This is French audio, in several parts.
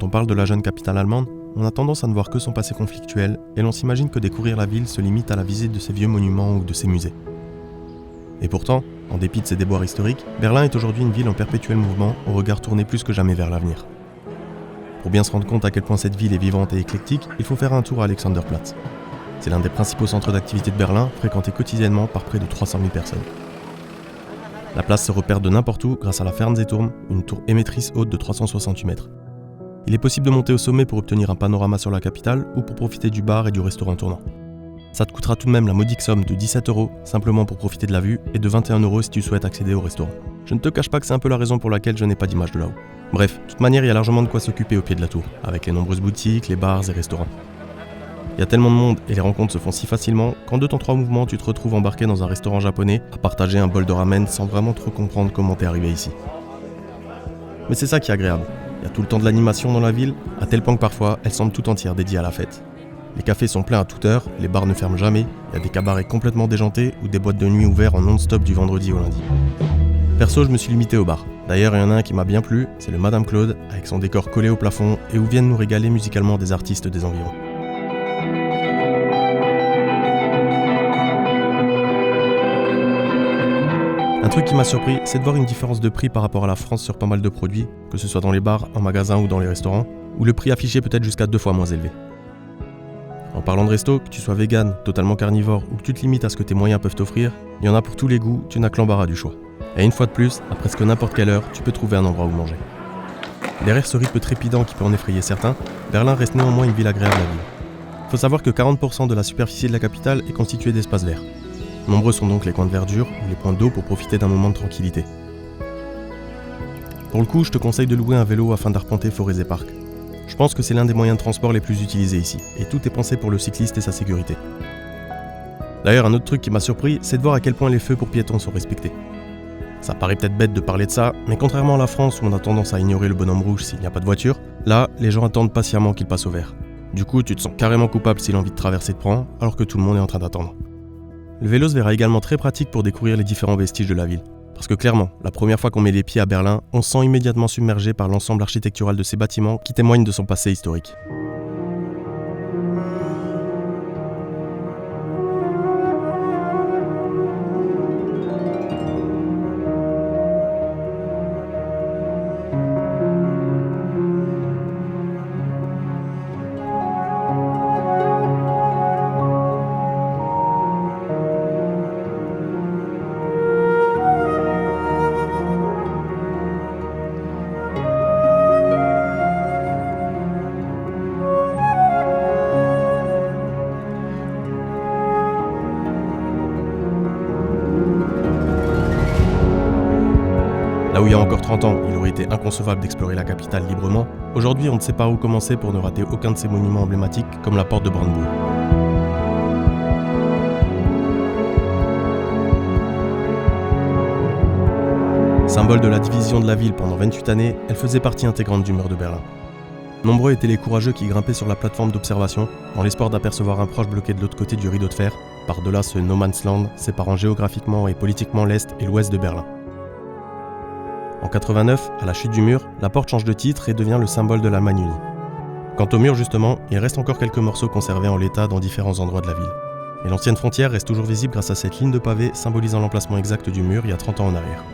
quand on parle de la jeune capitale allemande, on a tendance à ne voir que son passé conflictuel et l'on s'imagine que découvrir la ville se limite à la visite de ses vieux monuments ou de ses musées. Et pourtant, en dépit de ses déboires historiques, Berlin est aujourd'hui une ville en perpétuel mouvement, au regard tourné plus que jamais vers l'avenir. Pour bien se rendre compte à quel point cette ville est vivante et éclectique, il faut faire un tour à Alexanderplatz. C'est l'un des principaux centres d'activité de Berlin, fréquenté quotidiennement par près de 300 000 personnes. La place se repère de n'importe où grâce à la Fernsehturm, une tour émettrice haute de 368 mètres. Il est possible de monter au sommet pour obtenir un panorama sur la capitale ou pour profiter du bar et du restaurant tournant. Ça te coûtera tout de même la modique somme de 17 € simplement pour profiter de la vue et de 21 € si tu souhaites accéder au restaurant. Je ne te cache pas que c'est un peu la raison pour laquelle je n'ai pas d'image de là-haut. Bref, de toute manière, il y a largement de quoi s'occuper au pied de la tour, avec les nombreuses boutiques, les bars et restaurants. Il y a tellement de monde et les rencontres se font si facilement qu'en 2 temps 3 mouvements, tu te retrouves embarqué dans un restaurant japonais à partager un bol de ramen sans vraiment trop comprendre comment t'es arrivé ici. Mais c'est ça qui est agréable. Il y a tout le temps de l'animation dans la ville, à tel point que parfois, elle semble tout entière dédiée à la fête. Les cafés sont pleins à toute heure, les bars ne ferment jamais, il y a des cabarets complètement déjantés ou des boîtes de nuit ouvertes en non-stop du vendredi au lundi. Perso, je me suis limité au bar. D'ailleurs, il y en a un qui m'a bien plu, c'est le Madame Claude, avec son décor collé au plafond et où viennent nous régaler musicalement des artistes des environs. Un truc qui m'a surpris, c'est de voir une différence de prix par rapport à la France sur pas mal de produits, que ce soit dans les bars, en magasin ou dans les restaurants, où le prix affiché peut être jusqu'à 2 fois moins élevé. En parlant de resto, que tu sois vegan, totalement carnivore ou que tu te limites à ce que tes moyens peuvent t'offrir, il y en a pour tous les goûts, tu n'as que l'embarras du choix. Et une fois de plus, à presque n'importe quelle heure, tu peux trouver un endroit où manger. Derrière ce rythme trépidant qui peut en effrayer certains, Berlin reste néanmoins une ville agréable à vivre. Faut savoir que 40% de la superficie de la capitale est constituée d'espaces verts. Nombreux sont donc les coins de verdure ou les points d'eau pour profiter d'un moment de tranquillité. Pour le coup, je te conseille de louer un vélo afin d'arpenter forêts et parcs. Je pense que c'est l'un des moyens de transport les plus utilisés ici, et tout est pensé pour le cycliste et sa sécurité. D'ailleurs, un autre truc qui m'a surpris, c'est de voir à quel point les feux pour piétons sont respectés. Ça paraît peut-être bête de parler de ça, mais contrairement à la France où on a tendance à ignorer le bonhomme rouge s'il n'y a pas de voiture, là, les gens attendent patiemment qu'il passe au vert. Du coup, tu te sens carrément coupable si l'envie de traverser te prend, alors que tout le monde est en train d'attendre. Le vélo se verra également très pratique pour découvrir les différents vestiges de la ville. Parce que clairement, la première fois qu'on met les pieds à Berlin, on se sent immédiatement submergé par l'ensemble architectural de ces bâtiments qui témoignent de son passé historique. Là où il y a encore 30 ans, il aurait été inconcevable d'explorer la capitale librement, aujourd'hui on ne sait pas où commencer pour ne rater aucun de ces monuments emblématiques comme la porte de Brandebourg. Symbole de la division de la ville pendant 28 années, elle faisait partie intégrante du mur de Berlin. Nombreux étaient les courageux qui grimpaient sur la plateforme d'observation dans l'espoir d'apercevoir un proche bloqué de l'autre côté du rideau de fer, par-delà ce no man's land séparant géographiquement et politiquement l'Est et l'Ouest de Berlin. En 89, à la chute du mur, la porte change de titre et devient le symbole de l'Allemagne unie. Quant au mur justement, il reste encore quelques morceaux conservés en l'état dans différents endroits de la ville. Et l'ancienne frontière reste toujours visible grâce à cette ligne de pavé symbolisant l'emplacement exact du mur il y a 30 ans en arrière.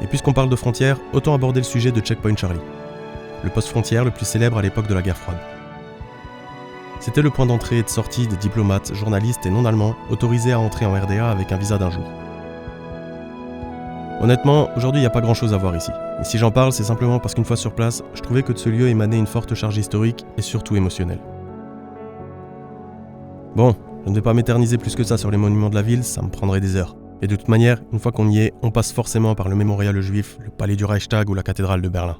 Et puisqu'on parle de frontières, autant aborder le sujet de Checkpoint Charlie, le poste frontière le plus célèbre à l'époque de la guerre froide. C'était le point d'entrée et de sortie des diplomates, journalistes et non-allemands autorisés à entrer en RDA avec un visa d'1 jour. Honnêtement, aujourd'hui il n'y a pas grand chose à voir ici. Et si j'en parle, c'est simplement parce qu'une fois sur place, je trouvais que de ce lieu émanait une forte charge historique et surtout émotionnelle. Bon, je ne vais pas m'éterniser plus que ça sur les monuments de la ville, ça me prendrait des heures. Et de toute manière, une fois qu'on y est, on passe forcément par le mémorial juif, le palais du Reichstag ou la cathédrale de Berlin.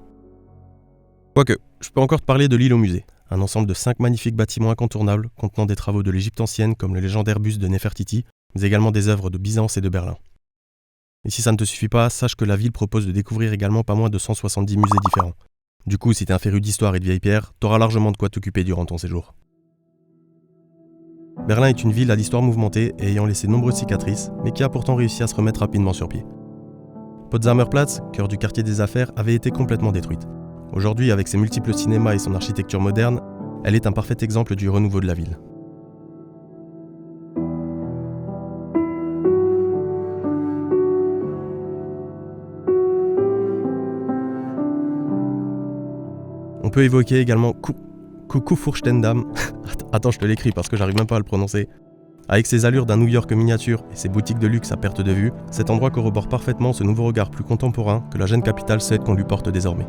Quoique, je peux encore te parler de l'île au musée, un ensemble de 5 magnifiques bâtiments incontournables contenant des travaux de l'Égypte ancienne comme le légendaire buste de Néfertiti, mais également des œuvres de Byzance et de Berlin. Et si ça ne te suffit pas, sache que la ville propose de découvrir également pas moins de 170 musées différents. Du coup, si t'es un féru d'histoire et de vieilles pierres, t'auras largement de quoi t'occuper durant ton séjour. Berlin est une ville à l'histoire mouvementée et ayant laissé nombreuses cicatrices, mais qui a pourtant réussi à se remettre rapidement sur pied. Potsdamer Platz, cœur du quartier des affaires, avait été complètement détruite. Aujourd'hui, avec ses multiples cinémas et son architecture moderne, elle est un parfait exemple du renouveau de la ville. On peut évoquer également Kurfürstendamm. Attends, je te l'écris parce que j'arrive même pas à le prononcer. Avec ses allures d'un New York miniature et ses boutiques de luxe à perte de vue, cet endroit corrobore parfaitement ce nouveau regard plus contemporain que la jeune capitale souhaite qu'on lui porte désormais.